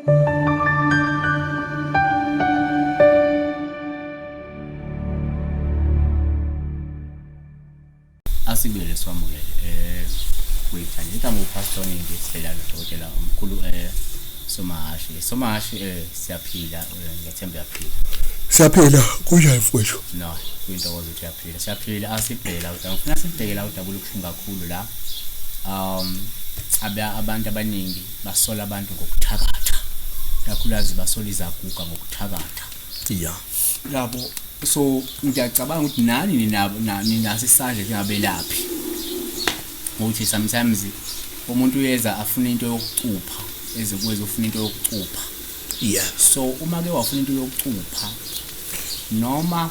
Asibele swamukele kuyithanda intambo pastor ningi sibela nodokotela Mkhulu somaHhashi siyaphila ngethemba yaphila siyaphila kunjani mfowethu no kuyintokozo ukuthi yaphila siyaphila asibhela ngifuna sibhekela udabula kuhlungu kakhulu la abantu abaningi basola abantu ngokuthakatha kakhulukazi basola izaguga ngokuthakatha yeah yabo so ngiyacabanga ukuthi nani ninaso isandla njengabelaphi ukuthi sometimes umuntu uyeza afuna into yokucupha ezekweza ufuna into yokucupha yeah so uma ke wafuna into yokucupha noma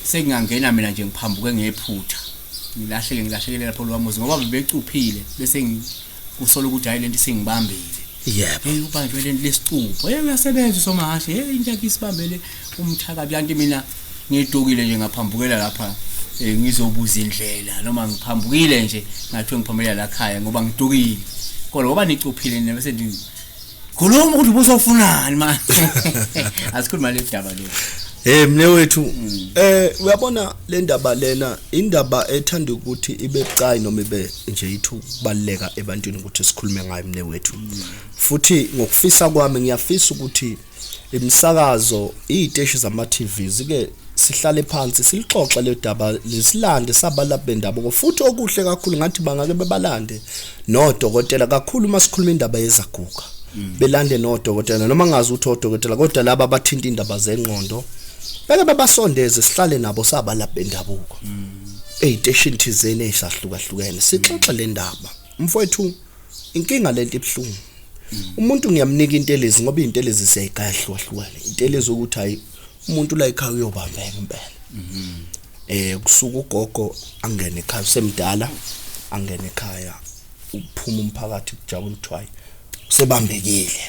sengingangena mina nje ngiphambuke ngephutha ngilahlekele lapho lwamuzi ngoba bebecuphile bese kusola ukuthi hayi lento sengibambile yebo ubanjwe lento lesicupho uyasebenza somaHhashi into yakhe isibambele umthakathi kanti mina ngidukile nje ngaphambukela lapha ngizobuza indlela noma ngiphambukile nje ngathi ngiphambukela la ekhaya ngoba ngidukile kodwa ngoba nicuphile nina bese khuluma ukuthi ubuzofunani manje asikhuluma le daba le mne wethu uyabona le ndaba lena indaba ethanda ukuthi ibe bucayi noma ibe nje ithu kubaleka ebantwini ukuthi sikhulume ngayo mne wethu futhi ngokufisa kwami ngiyafisa ukuthi imisakazo iziteshi zama TV zike sihlale phansi silixoxe le daba lesilande sabalapha bendabuko futhi okuhle kakhulu ngathi bangake bebalande nodokotela kakhulu masikhuluma indaba yezaguga belande nodokotela noma ngazi ukuthi odokotela kodwa laba abathinta indaba zengqondo beke babasondeze sihlale nabo sabalapha bendabuko eziteshini thizeni ezahlukahlukene sixoxe le ndaba mfowethu inkinga lento ibhlungu umuntu ngiyamnika intelezi ngoba intelezi siyayigaya hlukahlukene intelezi ukuthi hayi umuntu la ekhaya uyobambeka impela kusuka ugogo angene ekhaya semdala angene ekhaya uphuma umphakathi kujabula uthwayi sebambekile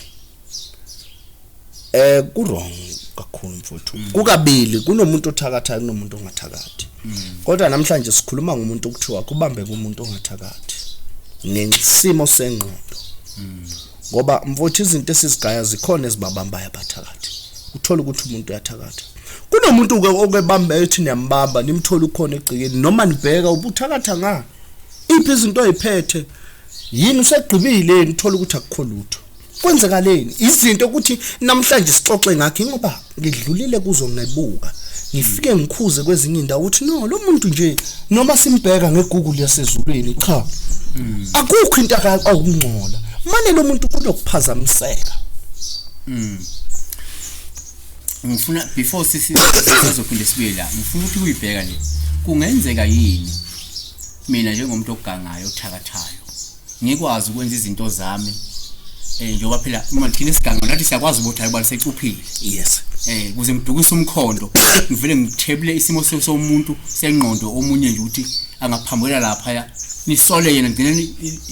ku wrong kakhulu mfowethu kukabili kunomuntu othakathayo kunomuntu ongathakathi kodwa namhlanje sikhuluma ngomuntu okuthiwa kubambeka umuntu ongathakathi nesimo sengqondo ngoba mfowethu izinto esizigaya zikhona ezibabambayo abathakathi uthola ukuthi umuntu uyathakatha kunomuntu okebamba ethi niyambamba nimthola ukhona egcikeni noma nibheka ubuthakatha nga iphi izinto eziphethe yini usegqibile nithola ukuthi akukho lutho kwenzekaleni izinto ukuthi namhlanje sixoxe ngakhe ngoba ngidlulile kuzo ngebuka ngifike ngikhuze kwezinye indawo ukuthi no lo muntu nje noma simbheka ngeGoogle yasezulwini cha akukho into akungcola manje lo muntu kunokuphazamiseka ngifuna before sizophinde sibe la ngifuna ukuthi uyibheka le kungenzeka yini mina njengomuntu ogangayo othakathayo ngikwazi ukwenza izinto zami njengoba phela uma thina isiganga nathi siyakwazi ukuthi hayi balisecuphile yes kuze ngidukise umkhondo ngivele ngithebule isimo somuntu sengqondo omunye nje ukuthi angaphambukela lapha nisole yena ngene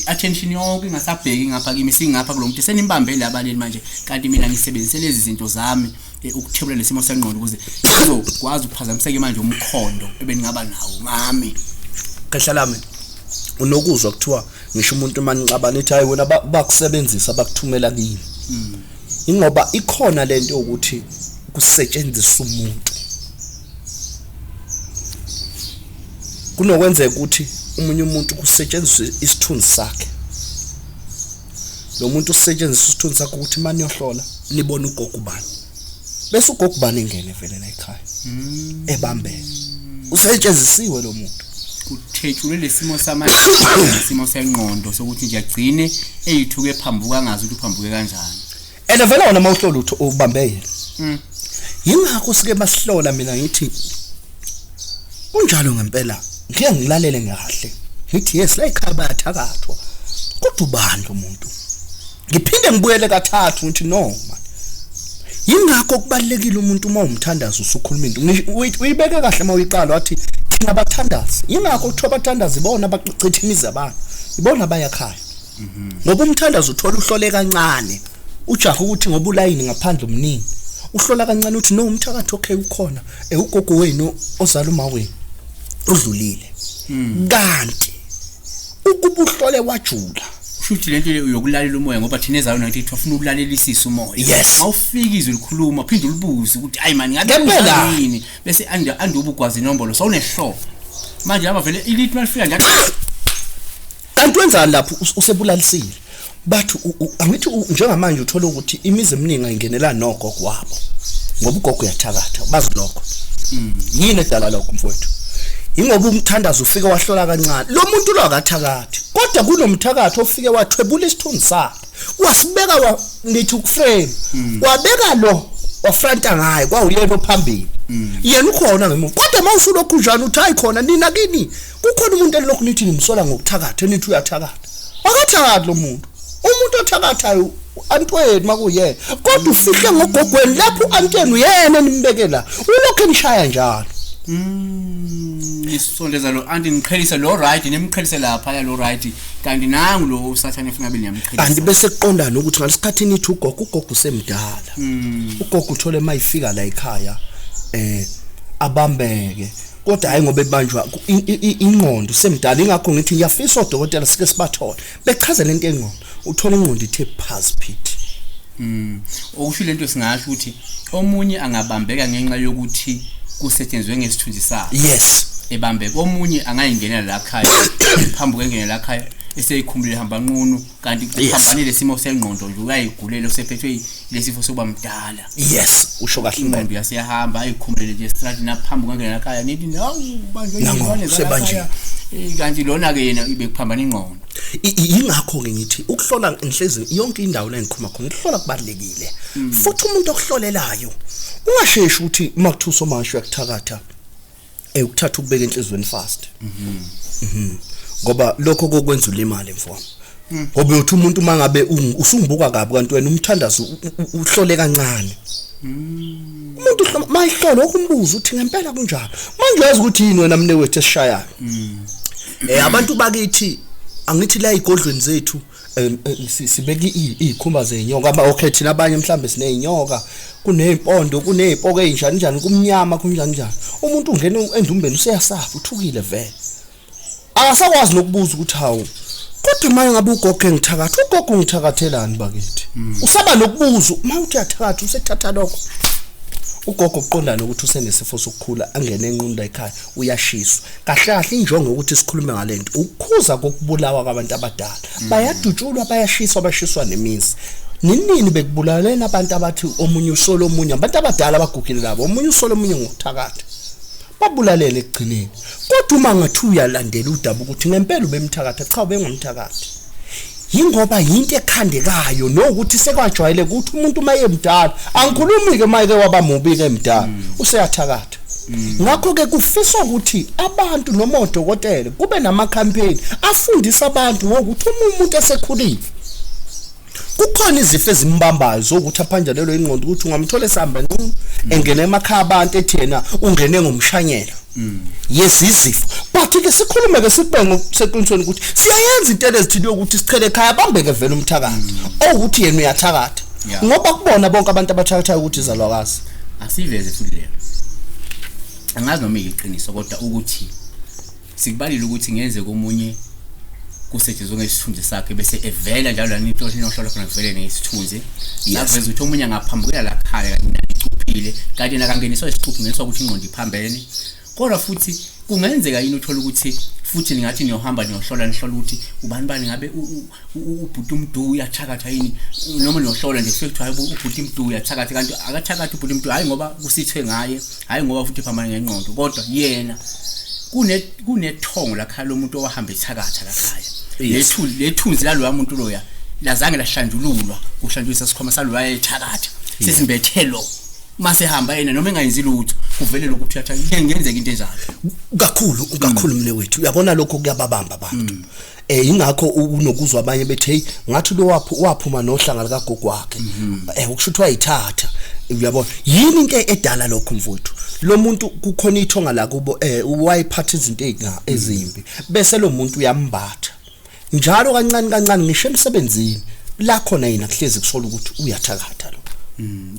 attention yonke ngasabheki ngapha kimi singapha kulo muntu senimbambe labaleni manje kanti mina ngisebenzise lezi zinto zami ukuthebula lesimo sengqondo ukuze sizokwazi ukuphazamiseka manje umkhondo ebengaba nawo ngami kahle lami unokuzwa kuthiwa ngisho umuntu manicabana ethi hayi wena bakusebenzisa bakuthumela kimi ingoba ikhona lento ukuthi kusetshenziswa umuntu kunokwenzeka ukuthi umunye umuntu kusetshenziswa isithunzi sakhe lo muntu usetshenziswa isithunzi sakhe ukuthi manje yohlola nibone ugogo ubani bese ugogo ubani ingene vele la ekhaya ebambeke usetshenzisiwe lo muntu kuthethule lesimo samanje isimo sengqondo sokuthi nje agcine eyithuke ephambuka ngazi ukuthi uphambuke kanjani vele wona mawuhlola ukuthi ubambeke yingakho sike basihlola mina ngithi unjalo ngempela ngike ngilalele ngahle ngithi yes la ekhaya bayathakathwa kodwa ubani umuntu ngiphinde ngibuyele kathathu ngithi no man yingakho kubalekile umuntu uma umthandazo usukhuluma into uyibeke kahle mawuyiqala wathi thina abathandazi yingakho kuthiwa abathandazi bona baqicitha imizi abantu ibona bayakhaya ngoba umthandazo uthola uhlole kancane ujaha ukuthi ngoba ulayini ngaphandle umningi uhlola kancane uthi no umthakathi okay ukhona ugogo wenu ozala uma wenu udlulile kanti ukuba uhlole wajula kushuthi lento yokulalela umoya ngoba thina ezayo nathi ufuna ukulalelisisa umoya awufika izwe likhuluma phinde ulibuze ukuthi hayi mani ngabe yini bese anduba ukwazi inombolo so unehlobo manje laba vele ilithi malifika nje kanti wenzani lapho usebulalisile bathi angithi njengamanje uthola ukuthi imizi eminingi ayingenelana nogogo wabo ngoba ugogo uyathakatha bazi lokho yini edala lokho mfowethu ingoba umthandazo ufike wahlola kancane lo muntu lo akathakathi kodwa kunomthakatho ofike wathwebula isithunzi sakhe wasibeka nithi ukuframe wabeka lo wafranta ngaye kwawuyena ophambili yena ukhona ngemuva kodwa mawusulokhu njani uthi hayi khona nina kini kukhona umuntu elokhu nithi nimsola ngokuthakatha nithi uyathakatha akathakathi lo muntu umuntu othakathayo antweni makuyena kodwa ufihle ngogogweni lapho antweni uyena nimbekela ulokhu emshaya njalo isondeza lo anti niqhelisa lo right nimqhelise lapha lo right kanti nangu lo usathane ufuna beli yamqhelisa kanti bese kuqondana ukuthi ngalesikhathi nithi ugogo usemdala ugogo uthole mayifika la ekhaya abambeke kodwa hayi ngoba ebanjwa ingqondo semdala ingakho ngithi ngiyafisa odokotela sike sibathole bechaze lento engqondo uthola ingqondo ithe phansi pit okusho lento singasho ukuthi omunye angabambeka ngenxa yokuthi kusetshenzwe ngesithunzi sakhe yes ebambeka omunye angayingenela la ekhaya phambuke ngenela la ekhaya eseyikhumbule hamba nqunu kanti kuhambanile simo sengqondo nje uyayigulela usephethwe lesifo sokuba mdala yes usho kahle ingqondo yasiyahamba ayikhumbule nje strategy naphambuka ngenela ekhaya nithi nawu banjwe ingane sebanje kanti lona ke yena ibe kuphambana ingqondo ingakho ke ngithi ukuhlola inhliziyo yonke indawo la engikhuluma khona ukuhlola kubalekile futhi umuntu okuhlolelayo ungasheshi ukuthi makuthu somaHhashi uyakuthakatha ukuthatha ukubeka enhlizweni fast ngoba lokho kokwenza ulimali mfowethu ngoba uthi umuntu mangabe usungibuka kabi kanti wena umthandazo uhlole kancane umuntu mayihlola ukumbuza uthi ngempela kunjalo manje uyazi ukuthi yini wena mne wethu esishayayo abantu bakithi angithi la igodlweni zethu sibeka izikhumba zenyoka okay thina abanye mhlambe sineyinyoka kunezimpondo kunezipoko ezinjani njani kumnyama kunjani njani umuntu ungena endumbeni useyasafa uthukile vele akasakwazi nokubuza ukuthi hawu kodwa manje ngabe ugogo ngithakatha ugogo ngithakathelani bakithi usaba nokubuza mawuthi uyathakatha usethatha lokho ugogo uqondana ukuthi usenesifo sokukhula angene enqunda ekhaya uyashiswa kahle kahle injongo ukuthi sikhulume ngalento ukukhuza kokubulawa kwabantu abadala bayadutshulwa bayashiswa bashiswa nemizi nini bekubulalela abantu abathi omunye usolo omunye abantu abadala abagugile labo omunye usolo omunye ngokuthakatha babulalele ekugcineni kodwa uma ngathi uyalandela udaba ukuthi ngempela ubemthakatha cha ubengumthakathi yingoba yinto ekhandekayo nokuthi sekwajwayele ukuthi umuntu mayemdala angikhulumi ke mayeke waba mubi ke emdala useyathakatha ngakho ke kufiswa ukuthi abantu noma odokotela kube nama campaign afundisa abantu ngokuthi umuntu esekhulile kukhona izifo ezimbambayo zokuthi aphanjalelo ingqondo ukuthi ungamthola esihamba nqunu engene emakhaya abantu ethena ungene ngomshanyelo yesizifo but ke sikhulume ke sibhenge seqinisweni ukuthi siyayenza into ezithile ukuthi sichele ekhaya bambeke vele umthakathi ukuthi yena uyathakatha ngoba kubona bonke abantu abathakathayo ukuthi izalwakazi asiveze futhi leyo angazi noma iqiniso kodwa ukuthi sikubalile ukuthi ngenze komunye kusetshenzwe ngesithunzi sakhe bese evela njalo la into inohlola khona kuvele nesithunzi yaveza ukuthi omunye angaphambukela la ekhaya icuphile kanti nakangeniswa isicuphu ngeniswa ukuthi ingqondo iphambene kodwa futhi kungenzeka yini uthola ukuthi futhi ningathi niyohamba niyohlola nihlola ukuthi ubani bani ngabe ubhuti umdu uyathakatha yini noma niyohlola nje kufike kuthiwa ubhuti umdu uyathakatha kanti akathakatha ubhuti umdu hayi ngoba kusithwe ngaye hayi ngoba futhi iphambana ngengqondo kodwa yena kunethongo lakhala lomuntu owahamba ethakatha lakhaya lethunzi lalo muntu loya lazange lahlanjululwa kuhlanjulisa sikhoma salo ethakatha sesimbethelo mase hamba yena noma engayenzi lutho kuvele lokuthi uyathatha ngenzeka into enjalo kakhulu mne wethu uyabona lokho kuyababamba abantu ingakho unokuzwa abanye bethi hey ngathi lo waphuma nohlanga likagogo wakhe ukushuthwa yithatha uyabona yini into edala lokho mfowethu lo muntu kukhona ithonga la kubo wayiphatha izinto ezimbi bese lo muntu uyambatha njalo kancane kancane ngisho emsebenzini la khona yena kuhlezi kusola ukuthi uyathakatha lo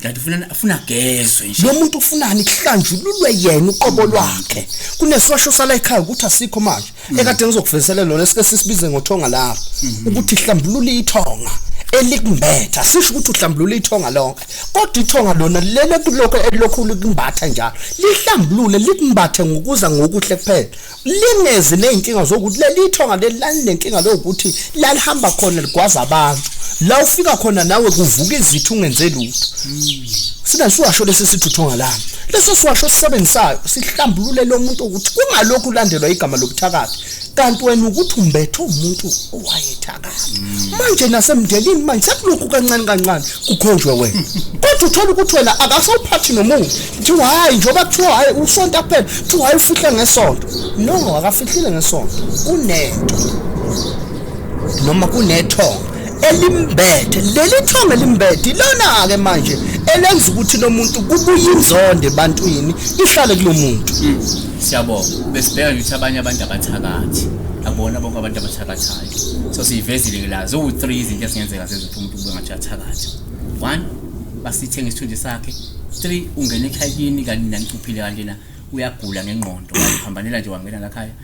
kanti ufuna gezwe nje lo muntu ufunani kuhlanjululwe yena uqobo lwakhe kunesiwasho sala ekhaya ukuthi asikho manje ekade ngizokuvezela lona esike sisibize ngothonga lapha ukuthi hlambulula ithonga elikumbetha sisho ukuthi uhlambulula ithonga lonke kodwa ithonga lona lele kuloko elokhu likumbatha njalo lihlambulule likumbathe ngokuza ngokuhle kuphela lingeze nezinkinga zokuthi leli ithonga lelani lenkinga lokuthi lalihamba khona ligwaza abantu la ufika khona nawe kuvuka izithu ungenze lutho sina siwasho lesisithi uthonga lami leso siwasho sisebenzayo sihlambulule lo muntu ukuthi kungalokhu ulandelwa igama lobuthakathi kanti wena ukuthi umbethe umuntu owayethakathi manje nasemndenini manje sekulokhu kancane kancane kukhonjwe wena kodwa uthola ukuthi wena akasawuphathi nomuntu nje hayi njoba kuthiwa hayi usonto kuphela kuthiwa hayi ufihle ngesonto no akafihlile ngesonto kunento noma kunethonga elimbethe leli thonga elimbethe lona ke manje elenza ukuthi lo muntu kubuye inzonde ebantwini ihlale kulomuntu siyabonga besibheka ukuthi abanye abantu abathakathi abona bonke abantu abathakathayo so siyivezile ke la zo 3 izinto esingenzeka sezothi umuntu kube ngathi athakathi 1 basithenga isithunzi sakhe 3 ungena ekhayini kanti nanicuphile kanjena uyagula ngengqondo wayiphambanela nje wangena lakhaya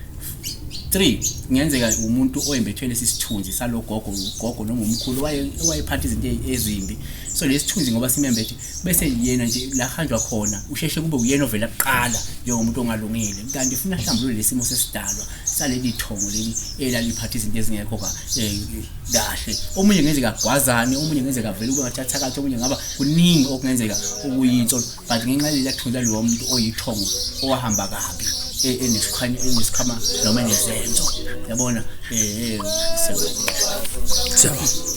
3 ngiyenzeka umuntu oyembethwe lesithunzi salogogo ugogo noma umkhulu wayephatha izinto ezimbi so lesithunzi ngoba simembethe bese yena nje la hanjwa khona usheshe kube uyena ovela kuqala njengomuntu ongalungile kanti ufuna hlambulule lesimo sesidalwa saleli thongo leli elaliphatha izinto ezingekho kahle omunye ngenzeka gwazane omunye ngenzeka vele ube ngathatha kathi omunye ngaba kuningi okungenzeka ukuyinto but ngenxa lelathunzi lo muntu oyithongo owahamba kabi enesikhama noma nezenzo yabona Siyabonga.